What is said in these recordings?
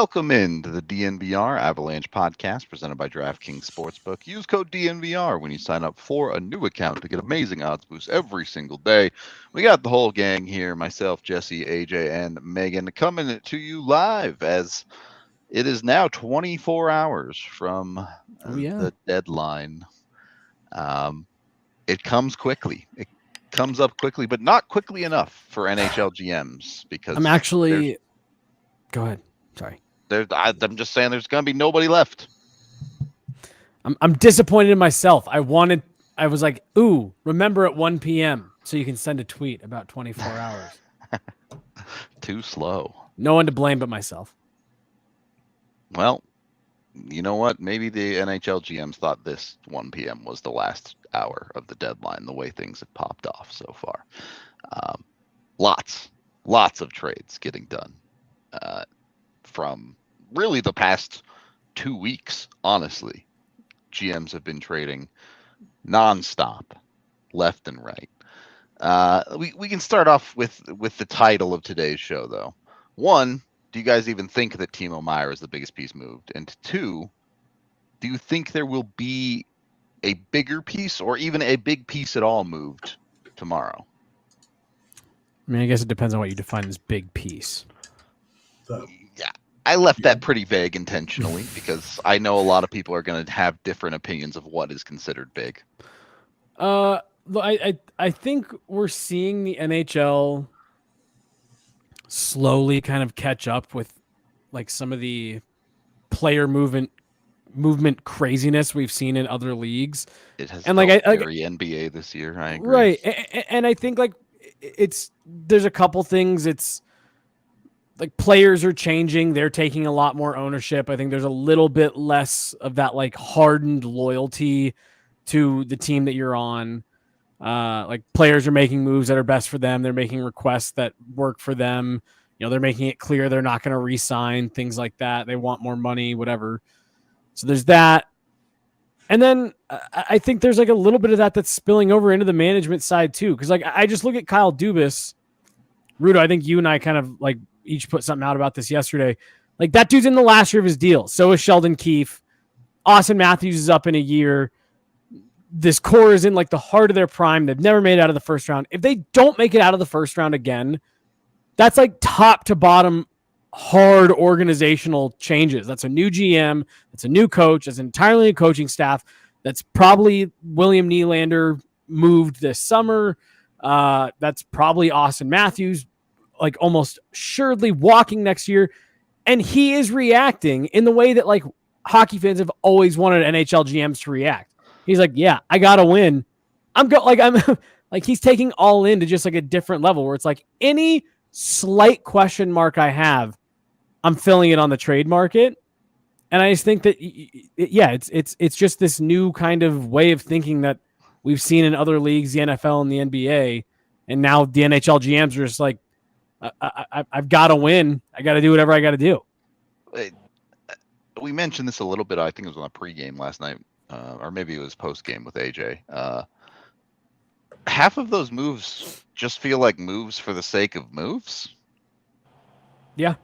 Welcome into the DNVR Avalanche Podcast presented by DraftKings Sportsbook. Use code DNVR when you sign up for a new account to get amazing odds boosts every single day. We got the whole gang here, myself, Jesse, AJ, and Megan, coming to you live as it is now 24 hours from the deadline. It comes quickly. It comes up quickly, but not quickly enough for NHL GMs because I'm actually... Go ahead. Sorry. I'm just saying there's going to be nobody left. I'm disappointed in myself. I was like, ooh, remember at 1 p.m. so you can send a tweet about 24 hours. Too slow. No one to blame but myself. Well, you know what? Maybe the NHL GMs thought this 1 p.m. was the last hour of the deadline, the way things have popped off so far. Lots of trades getting done from really the past 2 weeks, honestly. GMs have been trading nonstop, left and right. We can start off with the title of today's show, though. One, do you guys even think that Timo Meier is the biggest piece moved? And two, do you think there will be a bigger piece or even a big piece at all moved tomorrow? I mean, I guess it depends on what you define as big piece. Yeah, I left that pretty vague intentionally because I know a lot of people are going to have different opinions of what is considered big. I think we're seeing the NHL slowly kind of catch up with like some of the player movement craziness we've seen in other leagues. It has and felt very NBA this year. I agree. Right, and I think like there's a couple things. It's like players are changing. They're taking a lot more ownership. I think there's a little bit less of that like hardened loyalty to the team that you're on. Like players are making moves that are best for them. They're making requests that work for them. You know, they're making it clear they're not going to re-sign, things like that. They want more money, whatever. So there's that. And then I think there's like a little bit of that's spilling over into the management side too. Cause like I just look at Kyle Dubas. Rudo, I think you and I kind of like each put something out about this yesterday. Like that dude's in the last year of his deal. So is Sheldon Keefe. Austin Matthews is up in a year. This core is in like the heart of their prime. They've never made it out of the first round. If they don't make it out of the first round again, that's like top to bottom hard organizational changes. That's a new GM. That's a new coach. That's entirely a coaching staff. That's probably William Nylander moved this summer. That's probably Austin Matthews, like almost assuredly walking next year. And he is reacting in the way that like hockey fans have always wanted NHL GMs to react. He's like, yeah, I got to win. I'm like, he's taking all in to just like a different level where it's like any slight question mark I have, I'm filling it on the trade market. And I just think that, it's just this new kind of way of thinking that we've seen in other leagues, the NFL and the NBA. And now the NHL GMs are just like, I've got to win. I got to do whatever I got to do. We mentioned this a little bit. I think it was on a pregame last night, or maybe it was postgame with AJ. Half of those moves just feel like moves for the sake of moves. Yeah.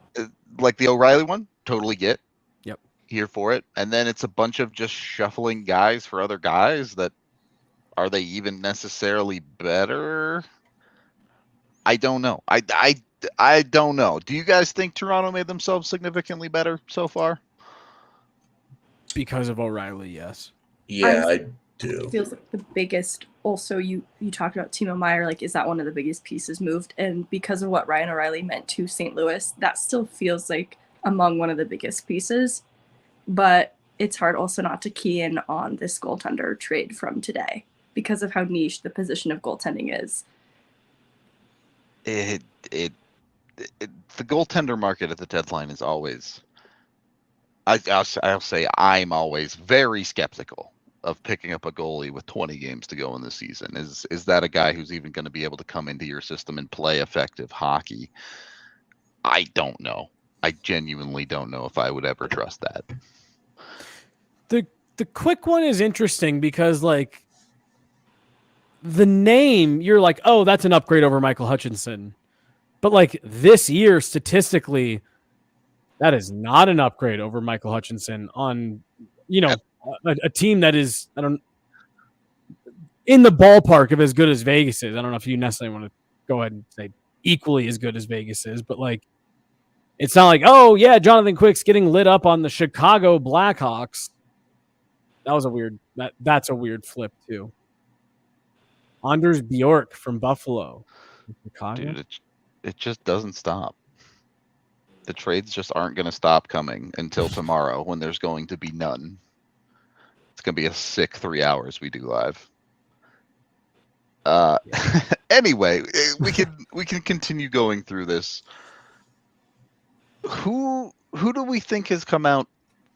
Like the O'Reilly one, totally get. Yep. Here for it. And then it's a bunch of just shuffling guys for other guys that are they even necessarily better? I don't know. I don't know. Do you guys think Toronto made themselves significantly better so far? Because of O'Reilly, yes. Yeah, I do. It feels like the biggest. Also, you talked about Timo Meier. Like, is that one of the biggest pieces moved? And because of what Ryan O'Reilly meant to St. Louis, that still feels like among one of the biggest pieces. But it's hard also not to key in on this goaltender trade from today because of how niche the position of goaltending is. The goaltender market at the deadline is always. I'll say I'm always very skeptical of picking up a goalie with 20 games to go in the season. Is that a guy who's even going to be able to come into your system and play effective hockey? I don't know. I genuinely don't know if I would ever trust that. The quick one is interesting because like the name, you're like, oh, that's an upgrade over Michael Hutchinson. But like this year, statistically, That is not an upgrade over Michael Hutchinson on, a team that is, in the ballpark of as good as Vegas is. I don't know if you necessarily want to go ahead and say equally as good as Vegas is, but like, it's not like, oh yeah, Jonathan Quick's getting lit up on the Chicago Blackhawks. That was that's a weird flip too. Anders Bjork from Buffalo. Chicago? Dude, it just doesn't stop. The trades just aren't going to stop coming until tomorrow when there's going to be none. It's going to be a sick 3 hours we do live. Anyway, we can continue going through this. Who do we think has come out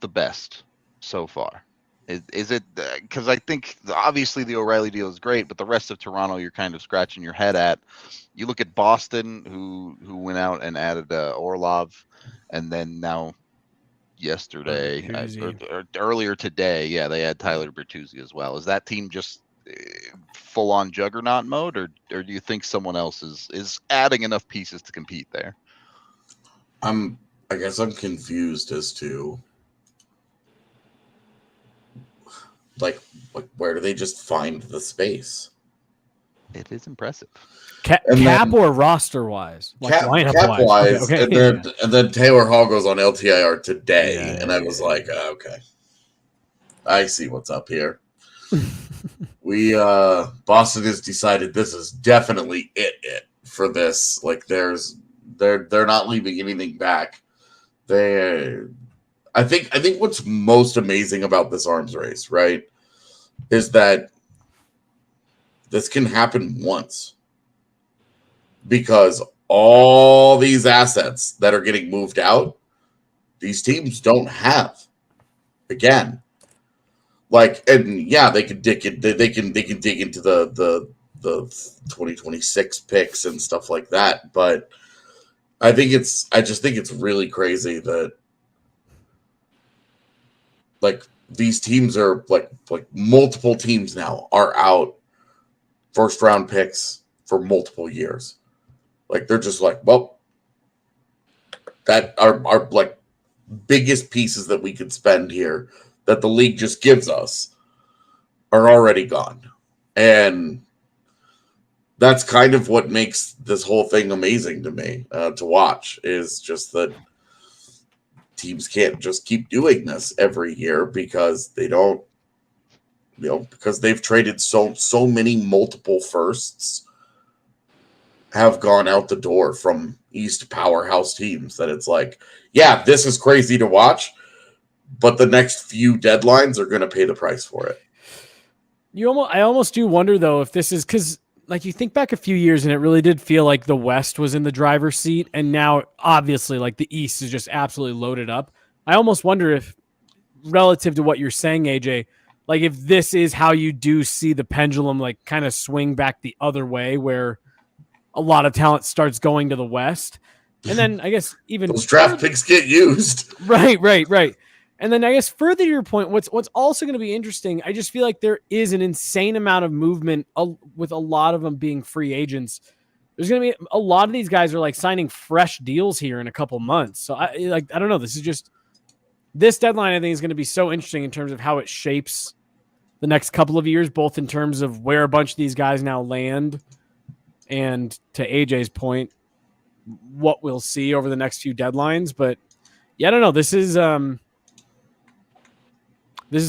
the best so far? Is it because I think obviously the O'Reilly deal is great, but the rest of Toronto you're kind of scratching your head at. You look at Boston, who went out and added Orlov, and then now yesterday or earlier today, yeah, they had Tyler Bertuzzi as well. Is that team just full on juggernaut mode, or do you think someone else is adding enough pieces to compete there? I guess I'm confused as to like where do they just find the space? It is impressive. Cap or roster wise, cap wise, okay. And then Taylor Hall goes on LTIR today, and I was like, okay, I see what's up here. Boston has decided this is definitely it for this. Like they're not leaving anything back. I think what's most amazing about this arms race, right, is that this can happen once because all these assets that are getting moved out, these teams don't have again. Like, and yeah, they can dig into the 2026 picks and stuff like that, but I just think it's really crazy that like these teams are like multiple teams now are out first round picks for multiple years. Like they're just like, well, that are like biggest pieces that we could spend here that the league just gives us are already gone. And that's kind of what makes this whole thing amazing to me to watch, is just that teams can't just keep doing this every year because they don't, because they've traded so many multiple firsts have gone out the door from East powerhouse teams that it's like, yeah, this is crazy to watch, but the next few deadlines are going to pay the price for it. I almost do wonder though if this is because, like, you think back a few years and it really did feel like the West was in the driver's seat, and now obviously like the East is just absolutely loaded up. I almost wonder if, relative to what you're saying, AJ, like if this is how you do see the pendulum like kind of swing back the other way, where a lot of talent starts going to the West, and then I guess even those draft picks get used. Right. And then I guess further to your point, what's also going to be interesting, I just feel like there is an insane amount of movement with a lot of them being free agents. There's going to be a lot of these guys are like signing fresh deals here in a couple months. So I don't know. This deadline I think is going to be so interesting in terms of how it shapes the next couple of years, both in terms of where a bunch of these guys now land, and to AJ's point, what we'll see over the next few deadlines. But yeah, I don't know. This is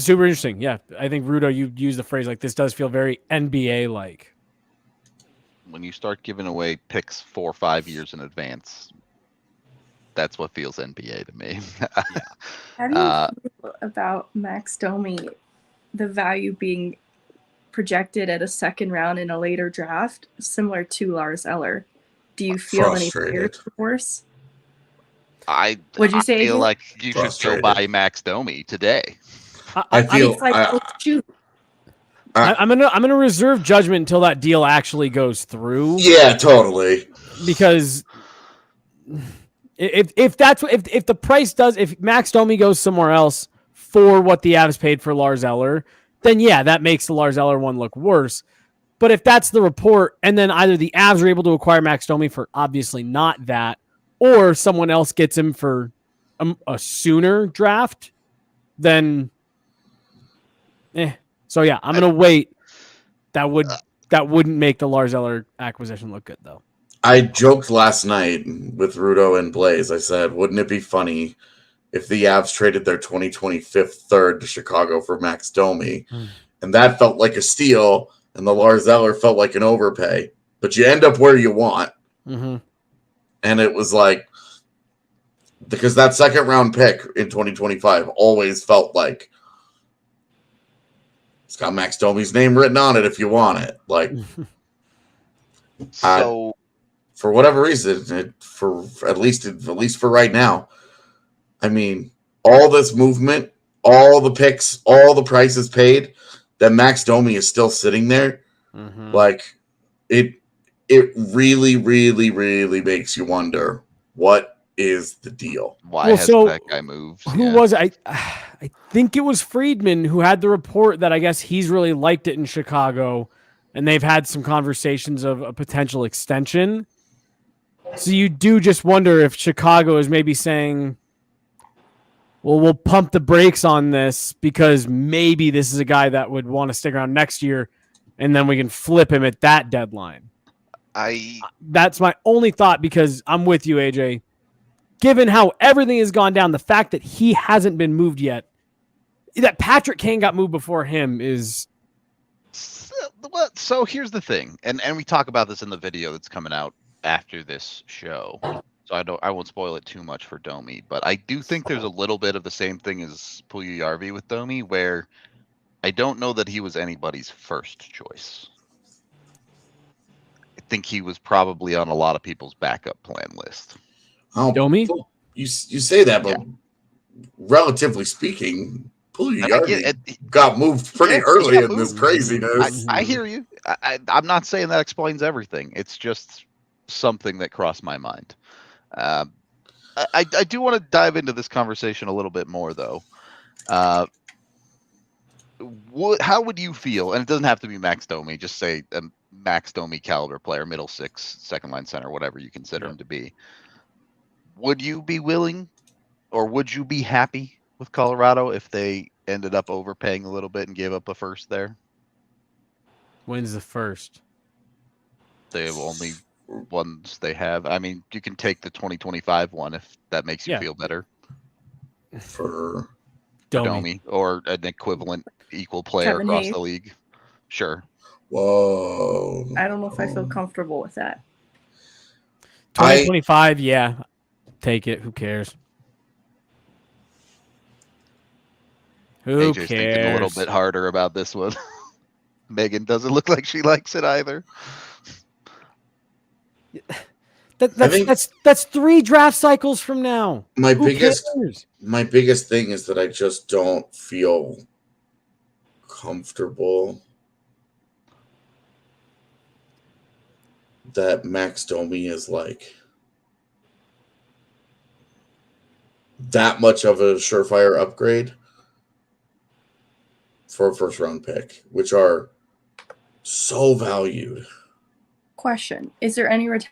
super interesting. Yeah, I think, Rudo, you used the phrase like this does feel very NBA-like. When you start giving away picks 4 or 5 years in advance, that's what feels NBA to me. How do you feel about Max Domi, the value being projected at a second round in a later draft, similar to Lars Eller? Do you feel any fear remorse? Would you say feel like you should go buy Max Domi today? I feel like, oh shoot. I'm gonna reserve judgment until that deal actually goes through. Yeah, totally. Because if the price does, if Max Domi goes somewhere else for what the Avs paid for Lars Eller, then yeah, that makes the Lars Eller one look worse. But if that's the report, and then either the Avs are able to acquire Max Domi for obviously not that, or someone else gets him for a sooner draft, then So yeah, I'm gonna wait. That wouldn't make the Lars Eller acquisition look good though. I joked last night with Rudo and Blaze. I said, wouldn't it be funny if the Avs traded their 2025 third to Chicago for Max Domi? And that felt like a steal, and the Lars Eller felt like an overpay. But you end up where you want. Mm-hmm. And it was like, because that second round pick in 2025 always felt like it's got Max Domi's name written on it if you want it. Like, So for whatever reason, for at least for right now, I mean, all this movement, all the picks, all the prices paid, that Max Domi is still sitting there. Mm-hmm. Like, it really, really, really makes you wonder, what is the deal? why has that guy moved? Who was it? I think it was Friedman who had the report that I guess he's really liked it in Chicago, and they've had some conversations of a potential extension. So you do just wonder if Chicago is maybe saying, well, we'll pump the brakes on this because maybe this is a guy that would want to stick around next year, and then we can flip him at that deadline. That's my only thought, because I'm with you, AJ. Given how everything has gone down, the fact that he hasn't been moved yet, that Patrick Kane got moved before him is... So here's the thing, and we talk about this in the video that's coming out after this show. So I won't spoil it too much for Domi, but I do think there's a little bit of the same thing as Puljujärvi with Domi, where I don't know that he was anybody's first choice. I think he was probably on a lot of people's backup plan list. Oh, Domi? You say that, but relatively speaking, Puljujärvi got moved pretty early in this craziness. I hear you. I'm not saying that explains everything. It's just something that crossed my mind. I do want to dive into this conversation a little bit more, though. How would you feel? And it doesn't have to be Max Domi. Just say a Max Domi caliber player, middle six, second line center, whatever you consider him to be. Would you be willing, or would you be happy with Colorado if they ended up overpaying a little bit and gave up a first there? When's the first? They have only ones they have. I mean, you can take the 2025 one if that makes you feel better. For Domi or an equivalent equal player Kevin across Hayes. the league. Sure. Whoa. I don't know if I feel comfortable with that. 2025, yeah. Take it. Who cares? Who AJ's cares? thinking a little bit harder about this one. Megan doesn't look like she likes it either. That's 3 draft cycles from now. My Who biggest cares? thing is that I just don't feel comfortable that Max Domi is like that much of a surefire upgrade for a first round pick, which are so valued. Question: is there any retention?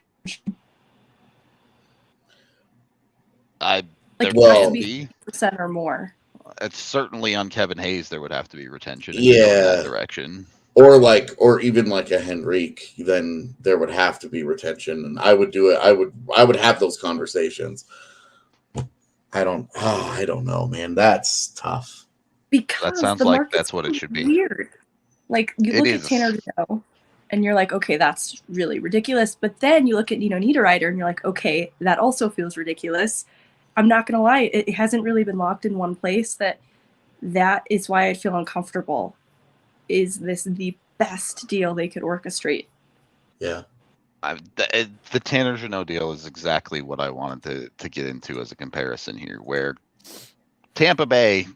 There Like, Well- it has to might be 50% or more. It's certainly on Kevin Hayes. There would have to be retention in Yeah. that direction. Or even like a Henrique, then there would have to be retention, and I would do it. I would have those conversations. I don't know, man. That's tough. Because That sounds the like market's that's what it should be. Weird. Like, you It look is. at Tanner Dedeaux, and you're like, okay, that's really ridiculous. But then you look at Nino Niederreiter, and you're like, okay, that also feels ridiculous. I'm not gonna lie, it hasn't really been locked in one place. That is why I feel uncomfortable. Is this the best deal they could orchestrate? Yeah. The Tanner Jeannot deal is exactly what I wanted to get into as a comparison here, where Tampa Bay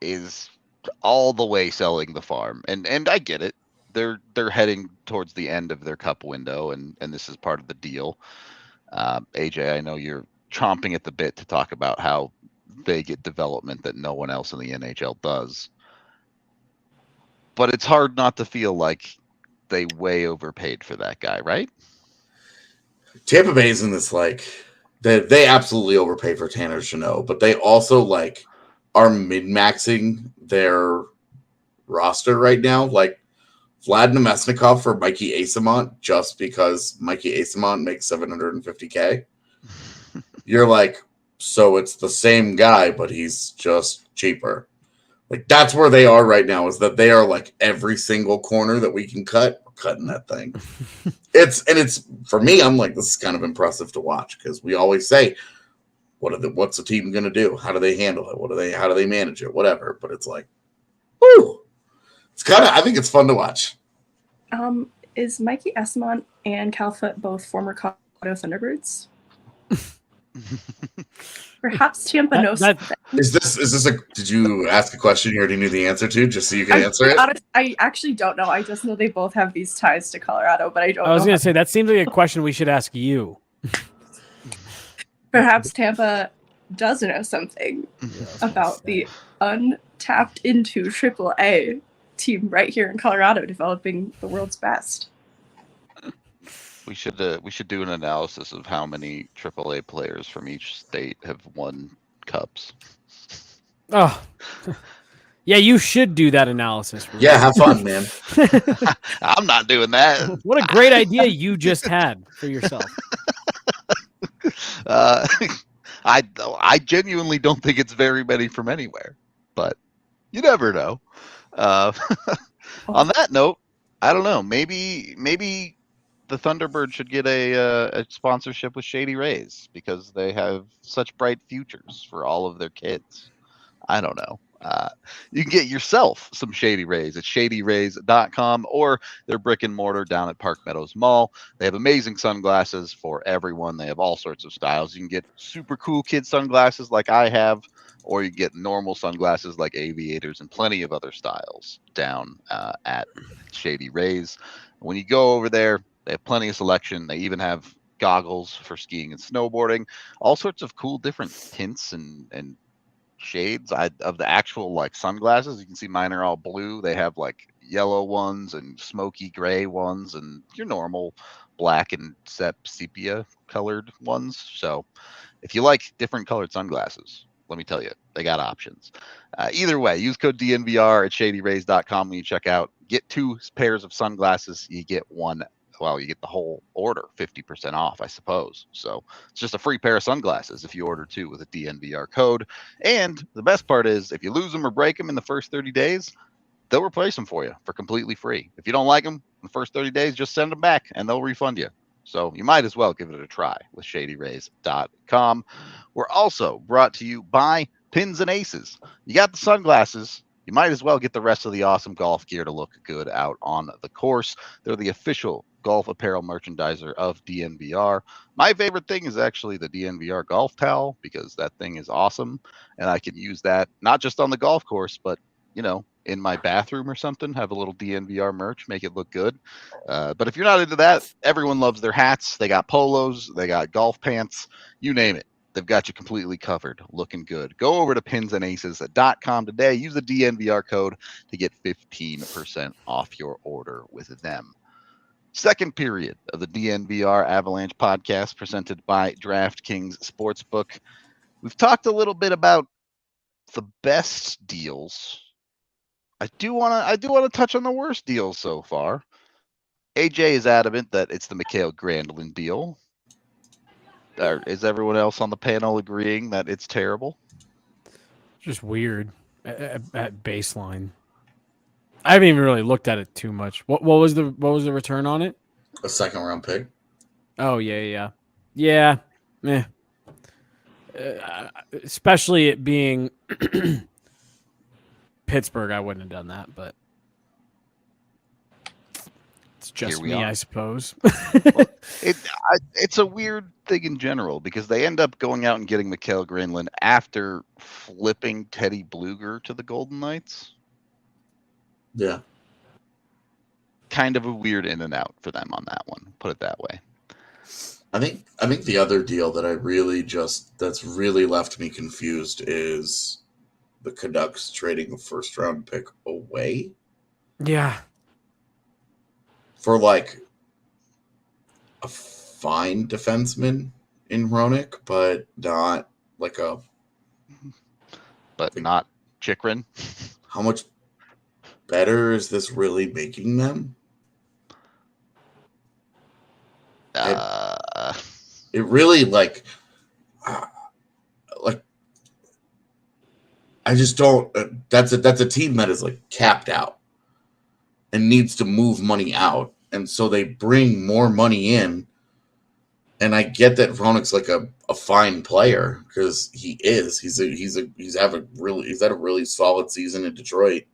is all the way selling the farm, and I get it. They're heading towards the end of their cup window, and this is part of the deal. AJ, I know you're chomping at the bit to talk about how they get development that no one else in the NHL does. But it's hard not to feel like they way overpaid for that guy, right? Tampa Bay's in this like They absolutely overpay for Tanner Chanot, but they also like are min-maxing their roster right now. Like Vlad Nemesnikov for Mikey Asamont, just because Mikey Asamont makes $750K. You're like, so it's the same guy, but he's just cheaper. Like that's where they are right now, is that they are like every single corner that we can cut, we're cutting that thing. It's for me, I'm like, this is kind of impressive to watch, because we always say, what's the team gonna do? How do they handle it? How do they manage it? Whatever. But it's like, whoo! It's I think it's fun to watch. Is Mikey Esamont and Cal Foote both former Colorado Thunderbirds? Perhaps Tampa knows. Is this a? Did you ask a question you already knew the answer to, just so you can answer it? I actually don't know. I just know they both have these ties to Colorado, but I don't. I was going to say that seems like a question we should ask you. Perhaps Tampa does know something about the untapped into AAA team right here in Colorado, developing the world's best. We should do an analysis of how many AAA players from each state have won cups. Oh, yeah, you should do that analysis. Yeah, have fun, man. I'm not doing that. What a great idea you just had for yourself. I genuinely don't think it's very many from anywhere, but you never know. On that note, I don't know. Maybe the Thunderbird should get a sponsorship with Shady Rays, because they have such bright futures for all of their kids. I don't know. You can get yourself some Shady Rays at shadyrays.com, or their brick and mortar down at Park Meadows Mall. They have amazing sunglasses for everyone. They have all sorts of styles. You can get super cool kid sunglasses like I have, or you get normal sunglasses like aviators, and plenty of other styles down at Shady Rays. When you go over there, they have plenty of selection. They even have goggles for skiing and snowboarding, all sorts of cool different tints and shades of the actual like sunglasses. You can see mine are all blue. They have like yellow ones and smoky gray ones and your normal black and sepia colored ones. So if you like different colored sunglasses, let me tell you, they got options. Either way, use code DNVR at shadyrays.com when you check out. Get 2 pairs of sunglasses. You get one. Well, you get the whole order 50% off, I suppose. So it's just a free pair of sunglasses if you order 2 with a DNVR code. And the best part is, if you lose them or break them in the first 30 days, they'll replace them for you for completely free. If you don't like them in the first 30 days, just send them back and they'll refund you. So you might as well give it a try with shadyrays.com. We're also brought to you by Pins and Aces. You got the sunglasses, you might as well get the rest of the awesome golf gear to look good out on the course. They're the official golf apparel merchandiser of DNVR. My favorite thing is actually the DNVR golf towel, because that thing is awesome, and I can use that not just on the golf course, but in my bathroom or something, have a little DNVR merch, make it look good. But if you're not into that, everyone loves their hats. They got polos, they got golf pants, you name it. They've got you completely covered, looking good. Go over to pinsandaces.com today. Use the DNVR code to get 15% off your order with them. Second period of the DNVR Avalanche podcast, presented by DraftKings Sportsbook. We've talked a little bit about the best deals. I do want to touch on the worst deals so far. AJ is adamant that it's the Mikael Granlund deal. Is everyone else on the panel agreeing that it's terrible? Just weird at baseline. I haven't even really looked at it too much. What was the return on it? A 2nd round pick. Oh yeah. Meh. Especially it being Pittsburgh, I wouldn't have done that, but it's just me, I suppose. Well, it's a weird thing in general, because they end up going out and getting Mikael Granlund after flipping Teddy Blueger to the Golden Knights. Yeah. Kind of a weird in and out for them on that one, put it that way. I think the other deal that that's really left me confused is the Canucks trading a 1st round pick away. Yeah. For like a fine defenseman in Hronik, but not like a. But not Chikrin. How much better is this really making them? It really like I just don't. That's a team that is like capped out and needs to move money out, and so they bring more money in. And I get that Hronik's like a fine player because he is. He's had a really solid season in Detroit.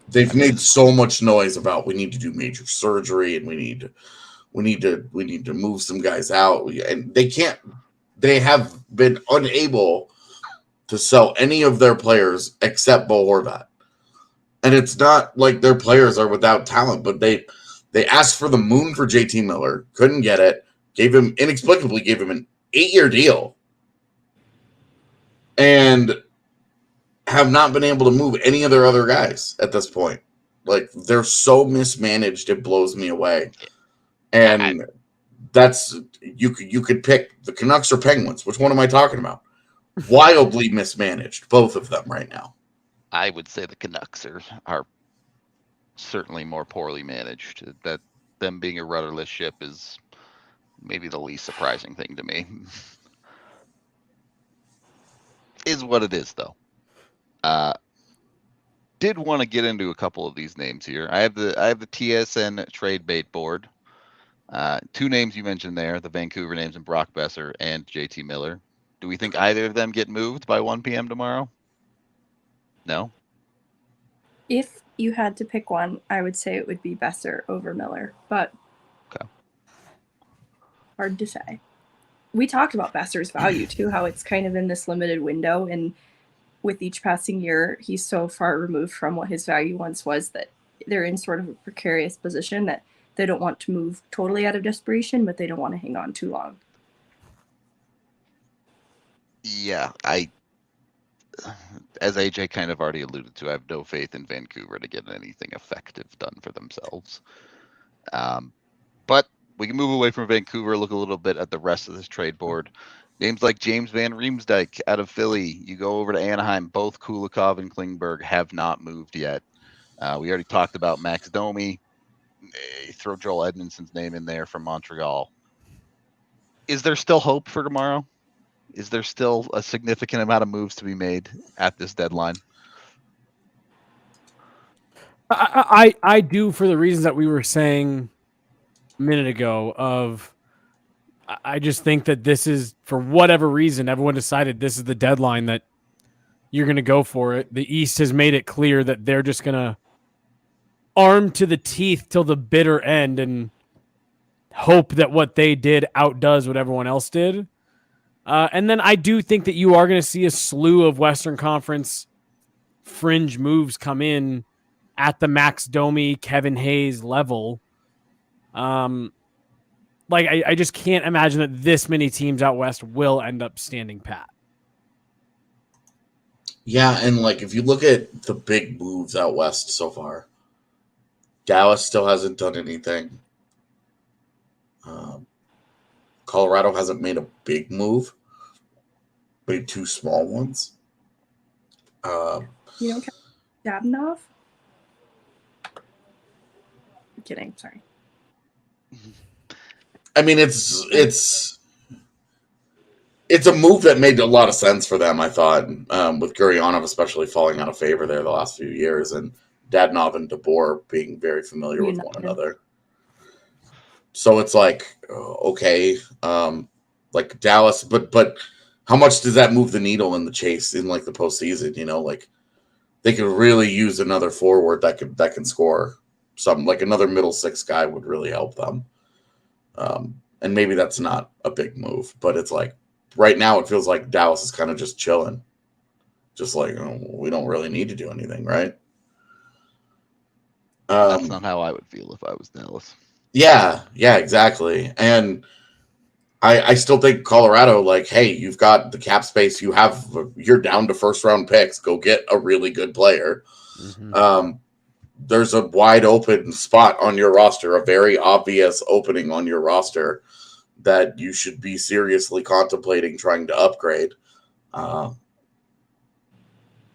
They've made so much noise about we need to do major surgery and we need to move some guys out, and they have been unable to sell any of their players except Bo Horvat. And it's not like their players are without talent, but they asked for the moon for JT Miller, couldn't get it, inexplicably gave him an 8-year deal, and have not been able to move any of their other guys at this point. Like, they're so mismanaged, it blows me away. And that's you could pick the Canucks or Penguins. Which one am I talking about? Wildly mismanaged, both of them right now. I would say the Canucks are certainly more poorly managed. That them being a rudderless ship is maybe the least surprising thing to me. Is what it is, though. Did want to get into a couple of these names here. I have the TSN trade bait board. 2 names you mentioned there, the Vancouver names, and Brock Besser and JT Miller. Do we think either of them get moved by 1 p.m. tomorrow? No? If you had to pick one, I would say it would be Besser over Miller, but okay. Hard to say. We talked about Besser's value too, how it's kind of in this limited window, and with each passing year, he's so far removed from what his value once was that they're in sort of a precarious position that they don't want to move totally out of desperation, but they don't want to hang on too long. Yeah, as AJ kind of already alluded to, I have no faith in Vancouver to get anything effective done for themselves. But we can move away from Vancouver, look a little bit at the rest of this trade board. Names like James Van Riemsdyk out of Philly. You go over to Anaheim, both Kulikov and Klingberg have not moved yet. We already talked about Max Domi. Throw Joel Edmondson's name in there from Montreal. Is there still hope for tomorrow? Is there still a significant amount of moves to be made at this deadline? I do, for the reasons that we were saying a minute ago. I just think that this is, for whatever reason, everyone decided this is the deadline that you're going to go for it. The East has made it clear that they're just going to arm to the teeth till the bitter end and hope that what they did outdoes what everyone else did. And then I do think that you are going to see a slew of Western Conference fringe moves come in at the Max Domi, Kevin Hayes level. I just can't imagine that this many teams out west will end up standing pat. Yeah, and like if you look at the big moves out west so far, Dallas still hasn't done anything. Colorado hasn't made a big move, made 2 small ones. Dadonov? I'm kidding, sorry. I mean, it's a move that made a lot of sense for them, I thought, with Gurionov especially falling out of favor there the last few years, and Dadonov and DeBoer being very familiar with one another. So it's like, okay, like Dallas, but how much does that move the needle in the chase in like the postseason? You know, like they could really use another forward that can score. Something like another middle 6 guy would really help them. And maybe that's not a big move, but it's like right now it feels like Dallas is kind of just chilling. Just like, we don't really need to do anything, right? That's not how I would feel if I was Dallas. Yeah, exactly. And I still think Colorado, like, hey, you've got the cap space. You're down to first round picks. Go get a really good player. Mm-hmm. there's a wide open spot on your roster, a very obvious opening on your roster that you should be seriously contemplating trying to upgrade.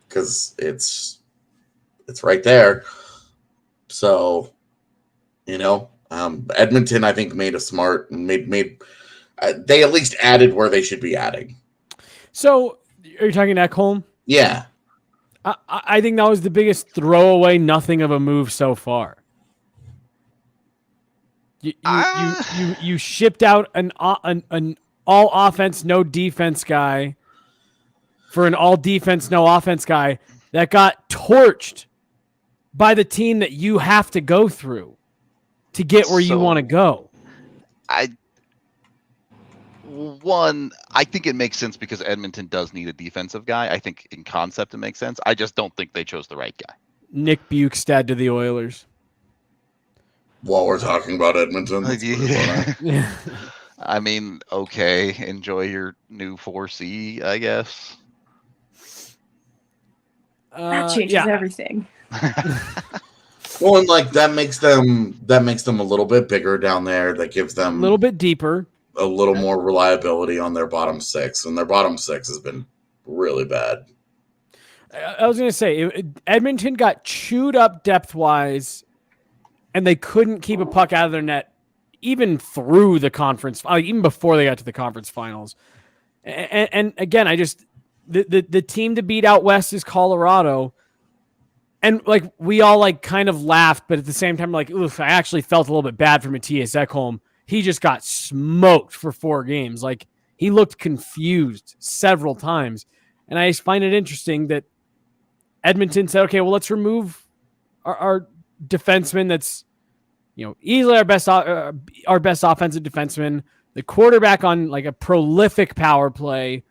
Because it's right there. So, Edmonton, I think, made a smart made they at least added where they should be adding. So, are you talking Ekholm? Yeah. I think that was the biggest throwaway, nothing of a move so far. You shipped out an all offense, no defense guy for an all defense, no offense guy that got torched by the team that you have to go through to get where you want to go. I think it makes sense because Edmonton does need a defensive guy. I think in concept it makes sense. I just don't think they chose the right guy. Nick Bukestad to the Oilers. While we're talking about Edmonton. Yeah. I mean, okay, enjoy your new 4C, I guess. That changes everything. Well, and like that makes them a little bit bigger down there. That gives them a little bit deeper, a little more reliability on their bottom six, and their bottom six has been really bad. I was going to say Edmonton got chewed up depth wise, and they couldn't keep a puck out of their net even through the conference, even before they got to the conference finals. And again, the team to beat out west is Colorado. And like we all like kind of laughed, but at the same time, like, oof, I actually felt a little bit bad for Mattias Ekholm. He just got smoked for 4 games. Like he looked confused several times. And I just find it interesting that Edmonton said, okay, well, let's remove our defenseman. That's, easily our best offensive defenseman, the quarterback on like a prolific power play,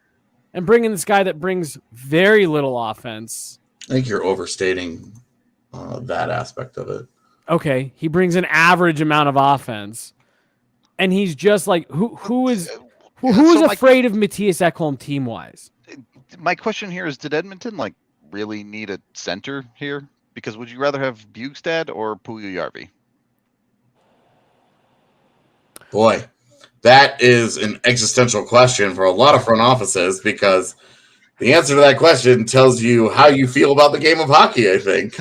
and bring in this guy that brings very little offense. I think you're overstating that aspect of it. Okay, he brings an average amount of offense, and he's just like who is afraid of Mattias Ekholm team wise? My question here is: did Edmonton like really need a center here? Because would you rather have Bukestad or Puljujärvi? Boy, that is an existential question for a lot of front offices because the answer to that question tells you how you feel about the game of hockey, I think.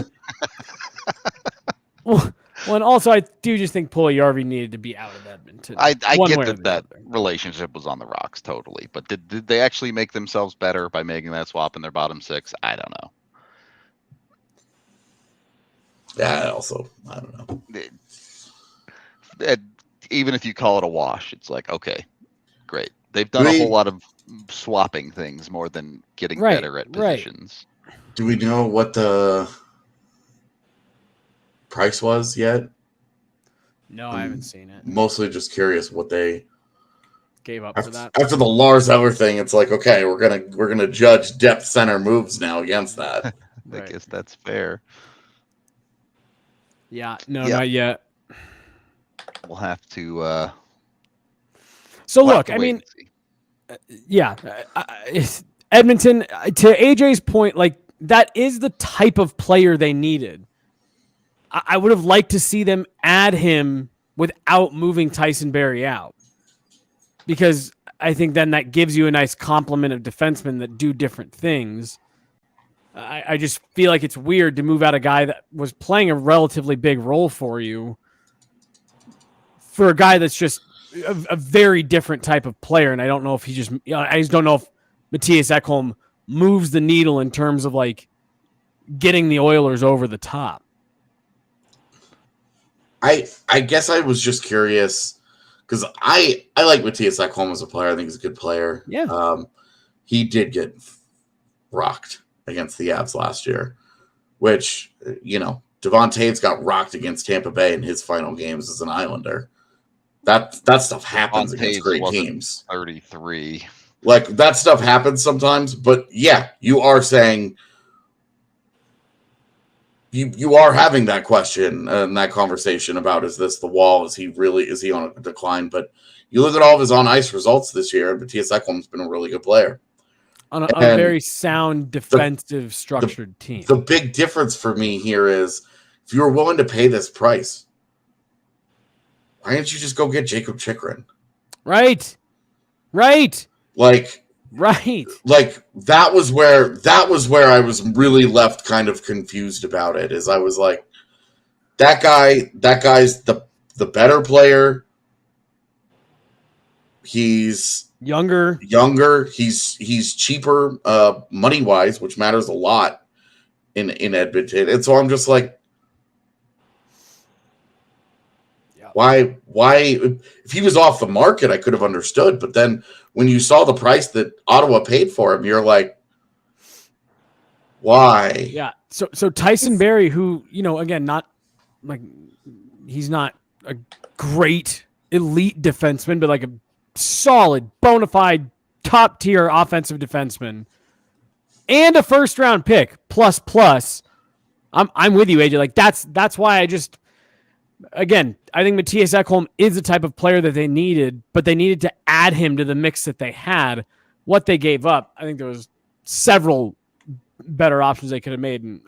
Well, and also I do just think Puljujärvi needed to be out of Edmonton. I get that relationship was on the rocks totally, but did they actually make themselves better by making that swap in their bottom 6? I don't know. Yeah, I don't know. Even if you call it a wash, it's like, okay, great. They've done a whole lot of swapping things more than getting better at positions. Right. Do we know what the price was yet? No, I haven't seen it. Mostly just curious what they gave up after, for that. After the Lars Eller thing, it's like, okay, we're gonna judge depth center moves now against that. I guess that's fair. Yeah, not yet. We'll have to. So look, I mean, Edmonton. To AJ's point, like that is the type of player they needed. I would have liked to see them add him without moving Tyson Barrie out, because I think then that gives you a nice complement of defensemen that do different things. I just feel like it's weird to move out a guy that was playing a relatively big role for you for a guy that's just a very different type of player. And I don't know if I just don't know if Mattias Ekholm moves the needle in terms of like getting the Oilers over the top. I guess I was just curious because I like Mattias Ekholm as a player. I think he's a good player. Yeah. He did get rocked against the Avs last year, which, Devon Taves got rocked against Tampa Bay in his final games as an Islander. That stuff happens against great teams. 33. Like that stuff happens sometimes, but yeah, you are saying you are having that question and that conversation about, is this the wall? Is he on a decline? But you look at all of his on ice results this year, and Mattias Ekholm's been a really good player. On a very sound, defensive, structured team. The big difference for me here is if you were willing to pay this price, why didn't you just go get Jacob Chikrin? Right. Right. Like that was where I was really left kind of confused about it. Is I was like, that guy's the better player. He's younger. He's cheaper, money wise, which matters a lot in Edmonton. And so I'm just like, why? If he was off the market, I could have understood. But then when you saw the price that Ottawa paid for him, you're like, why? Yeah. So Tyson Barrie, who, again, not like he's not a great elite defenseman, but like a solid, bona fide, top tier offensive defenseman, and a first round pick plus. I'm with you, AJ. Like that's why I just. Again, I think Mattias Ekholm is the type of player that they needed, but they needed to add him to the mix that they had. What they gave up, I think there was several better options they could have made. And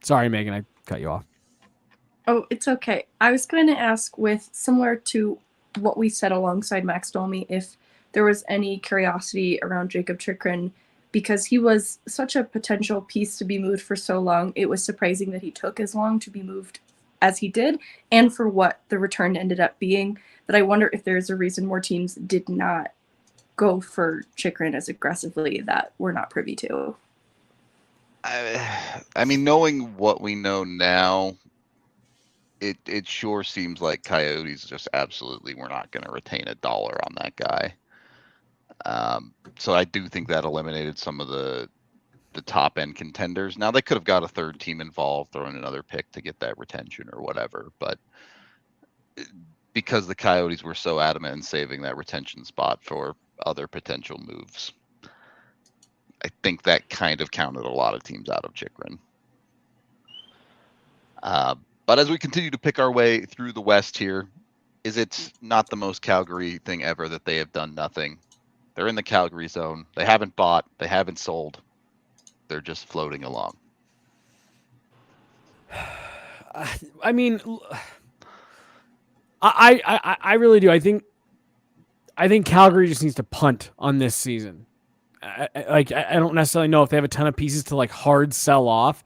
sorry, Megan, I cut you off. Oh, it's okay. I was going to ask, with similar to what we said alongside Max Domi, if there was any curiosity around Jacob Chikrin, because he was such a potential piece to be moved for so long. It was surprising that he took as long to be moved as he did, and for what the return ended up being, that I wonder if there's a reason more teams did not go for Chikrin as aggressively that we're not privy to. I mean, knowing what we know now, it sure seems like Coyotes just absolutely were not going to retain $1 on that guy. So I do think that eliminated some of the top end contenders. Now they could have got a third team involved, thrown another pick to get that retention or whatever, but because the Coyotes were so adamant in saving that retention spot for other potential moves, I think that kind of counted a lot of teams out of Chikrin. But as we continue to pick our way through the West here, is it not the most Calgary thing ever that they have done nothing? They're in the Calgary zone. They haven't bought. They haven't sold. They're just floating along. I mean, I really do. I think Calgary just needs to punt on this season. I don't necessarily know if they have a ton of pieces to like hard sell off.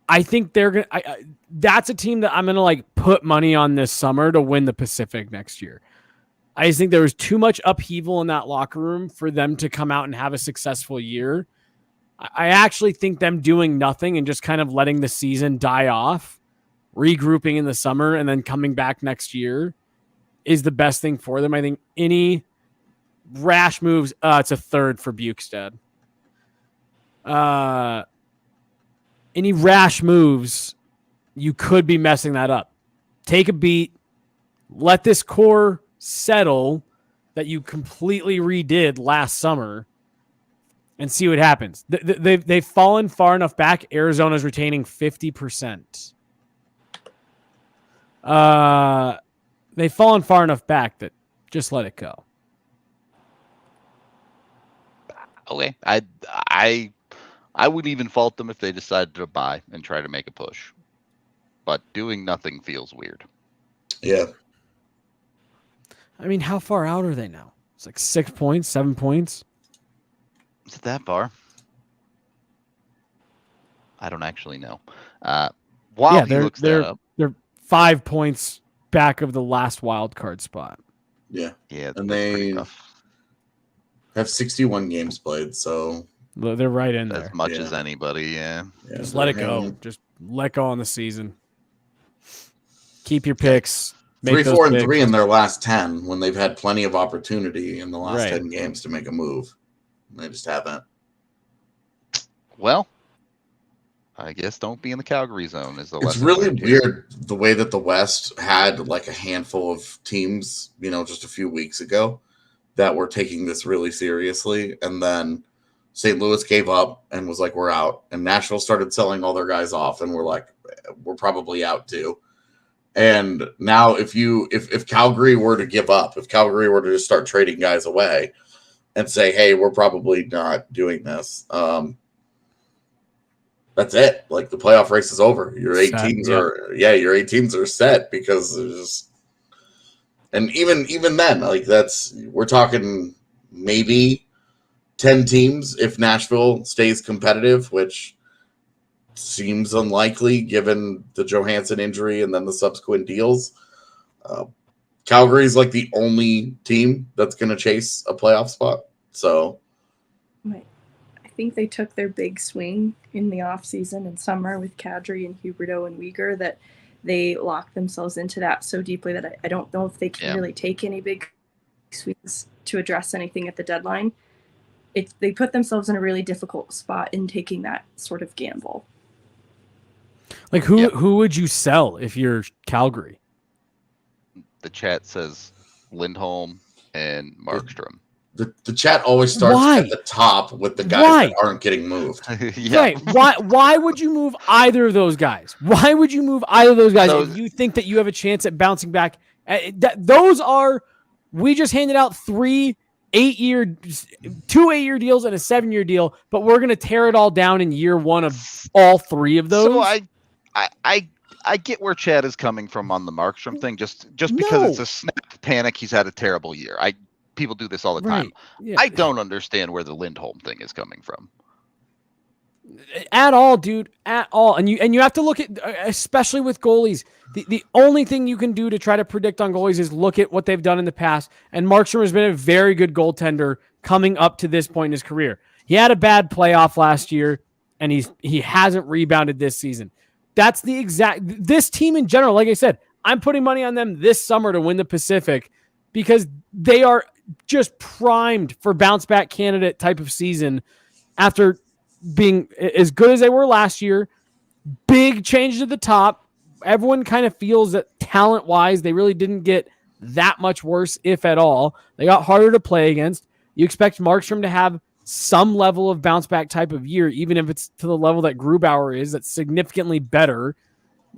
I think they're gonna. That's a team that I'm gonna like put money on this summer to win the Pacific next year. I just think there was too much upheaval in that locker room for them to come out and have a successful year. I actually think them doing nothing and just kind of letting the season die off, regrouping in the summer, and then coming back next year is the best thing for them. I think any rash moves, it's a third for Bukestad. Any rash moves, you could be messing that up. Take a beat, let this core settle that you completely redid last summer and see what happens. They've fallen far enough back. Arizona's retaining 50%. They've fallen far enough back that just let it go. Okay. I would even fault them if they decided to buy and try to make a push. But doing nothing feels weird. Yeah. I mean, how far out are they now? It's like 6 points, 7 points. Is it that far? I don't actually know. While he looks that up, they're 5 points back of the last wild card spot. Yeah. Yeah, and they have 61 games played, so they're right in there. As much as anybody, yeah. Just let it go. Just let go on the season. Keep your picks. 3-4-3 in their last 10 when they've had plenty of opportunity in the last 10 games to make a move. They just haven't. Well, I guess don't be in the Calgary zone is the lesson. It's really weird the way that the West had like a handful of teams, just a few weeks ago that were taking this really seriously. And then St. Louis gave up and was like, we're out. And Nashville started selling all their guys off and we're like, we're probably out too. And now if Calgary were to give up, if Calgary were to just start trading guys away and say, hey, we're probably not doing this, that's it. Like the playoff race is over. Your eight Set, teams yep. your 8 teams are set because there's, and even then, like we're talking maybe 10 teams if Nashville stays competitive, which seems unlikely given the Johansson injury and then the subsequent deals. Calgary's like the only team that's going to chase a playoff spot. So I think they took their big swing in the offseason and summer with Kadri and Huberdeau and Weegar that they locked themselves into that so deeply that I don't know if they can really take any big swings to address anything at the deadline. They put themselves in a really difficult spot in taking that sort of gamble. Like who would you sell if you're Calgary? The chat says Lindholm and Markstrom. The chat always starts at the top with the guys that aren't getting moved. Right. Why would you move either of those guys? Why would you move either of those guys if you think that you have a chance at bouncing back? We just handed out 2 8-year deals and a 7-year deal, but we're going to tear it all down in year one of all 3 of those. So I get where Chad is coming from on the Markstrom thing, just because it's a snap panic. He's had a terrible year. People do this all the time. Yeah. I don't understand where the Lindholm thing is coming from. At all, dude. At all. And you have to look at, especially with goalies, the only thing you can do to try to predict on goalies is look at what they've done in the past. And Markstrom has been a very good goaltender coming up to this point in his career. He had a bad playoff last year, and he hasn't rebounded this season. That's this team in general. Like I said, I'm putting money on them this summer to win the Pacific because they are just primed for bounce back candidate type of season after being as good as they were last year. Big changes at the top. Everyone kind of feels that talent wise, they really didn't get that much worse, if at all. They got harder to play against. You expect Markstrom to have some level of bounce back type of year, even if it's to the level that Grubauer is, that's significantly better.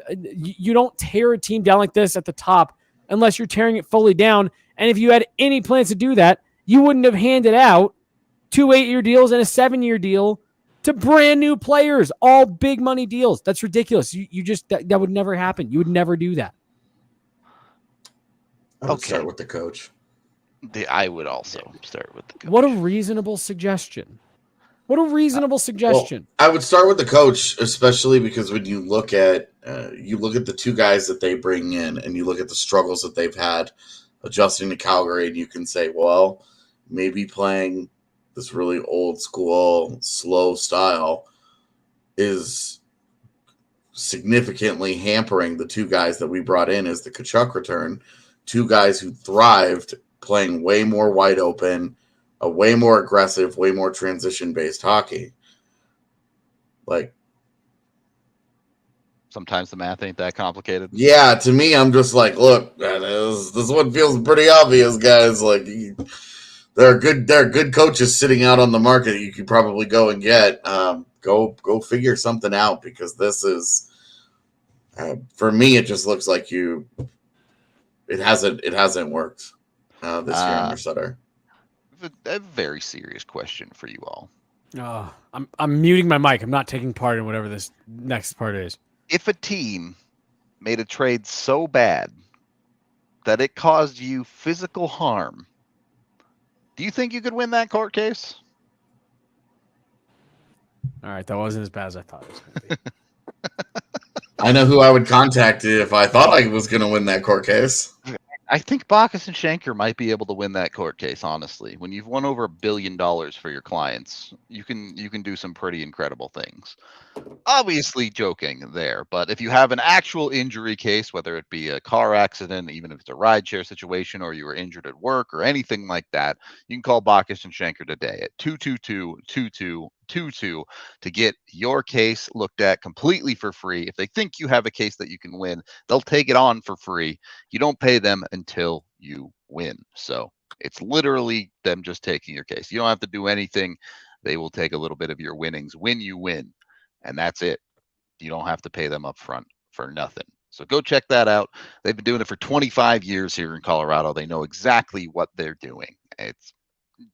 You don't tear a team down like this at the top unless you're tearing it fully down. And if you had any plans to do that, you wouldn't have handed out 2 8-year deals and a 7-year deal to brand new players, all big money deals. That's ridiculous. You just, that would never happen. You would never do that. I would start with the coach. I would also start with the coach. What a reasonable suggestion. Suggestion. Well, I would start with the coach, especially because when you look at the 2 guys that they bring in and you look at the struggles that they've had adjusting to Calgary, and you can say, well, maybe playing this really old school, slow style is significantly hampering the 2 guys that we brought in as the Tkachuk return, 2 guys who thrived playing way more wide open, a way more aggressive, way more transition-based hockey. Like, sometimes the math ain't that complicated. Yeah, to me, I'm just like, look, this one feels pretty obvious, guys. Like, there are good coaches sitting out on the market you could probably go and get. Go figure something out, because this is, for me, it just looks like it hasn't worked this year under Sutter. A very serious question for you all. I'm muting my mic. I'm not taking part in whatever this next part is. If a team made a trade so bad that it caused you physical harm, do you think you could win that court case? All right, that wasn't as bad as I thought it was going to be. I know who I would contact if I thought I was going to win that court case. I think Bacchus and Schenker might be able to win that court case, honestly. When you've won over $1 billion for your clients, you can do some pretty incredible things. Obviously joking there, but if you have an actual injury case, whether it be a car accident, even if it's a rideshare situation, or you were injured at work or anything like that, you can call Bacchus and Schenker today at 222-2222 to get your case looked at completely for free. If they think you have a case that you can win, they'll take it on for free. You don't pay them until you win. So it's literally them just taking your case. You don't have to do anything. They will take a little bit of your winnings when you win, and that's it. You don't have to pay them up front for nothing. So go check that out. They've been doing it for 25 years here in Colorado. They know exactly what they're doing. It's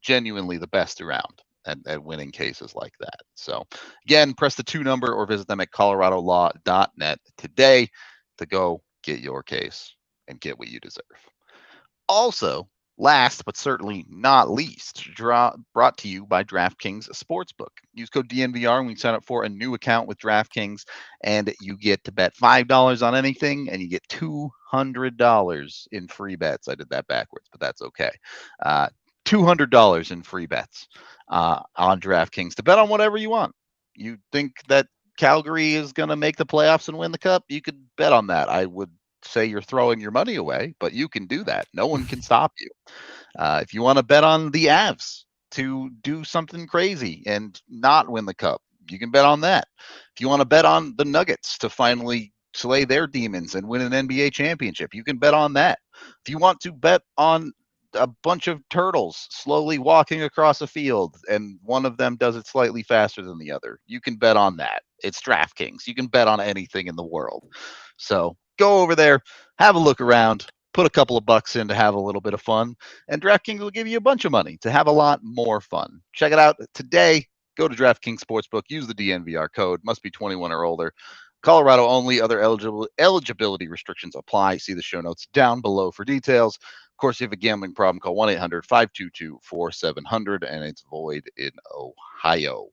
genuinely the best around. at winning cases like that. So again, press the 2 number or visit them at coloradolaw.net today to go get your case and get what you deserve. Also, last but certainly not least, brought to you by DraftKings Sportsbook. Use code DNVR when you sign up for a new account with DraftKings, and you get to bet $5 on anything, and you get $200 in free bets. I did that backwards, but that's okay. $200 in free bets on DraftKings to bet on whatever you want. You think that Calgary is going to make the playoffs and win the cup? You could bet on that. I would say you're throwing your money away, but you can do that. No one can stop you. If you want to bet on the Avs to do something crazy and not win the cup, you can bet on that. If you want to bet on the Nuggets to finally slay their demons and win an NBA championship, you can bet on that. If you want to bet on a bunch of turtles slowly walking across a field and one of them does it slightly faster than the other, you can bet on that. It's DraftKings. You can bet on anything in the world. So go over there, have a look around, put a couple of bucks in to have a little bit of fun, and DraftKings will give you a bunch of money to have a lot more fun. Check it out today. Go to DraftKings Sportsbook. Use the DNVR code. Must be 21 or older. Colorado only. Other eligibility restrictions apply. See the show notes down below for details. Of course, if you have a gambling problem, call 1-800-522-4700, and it's void in Ohio.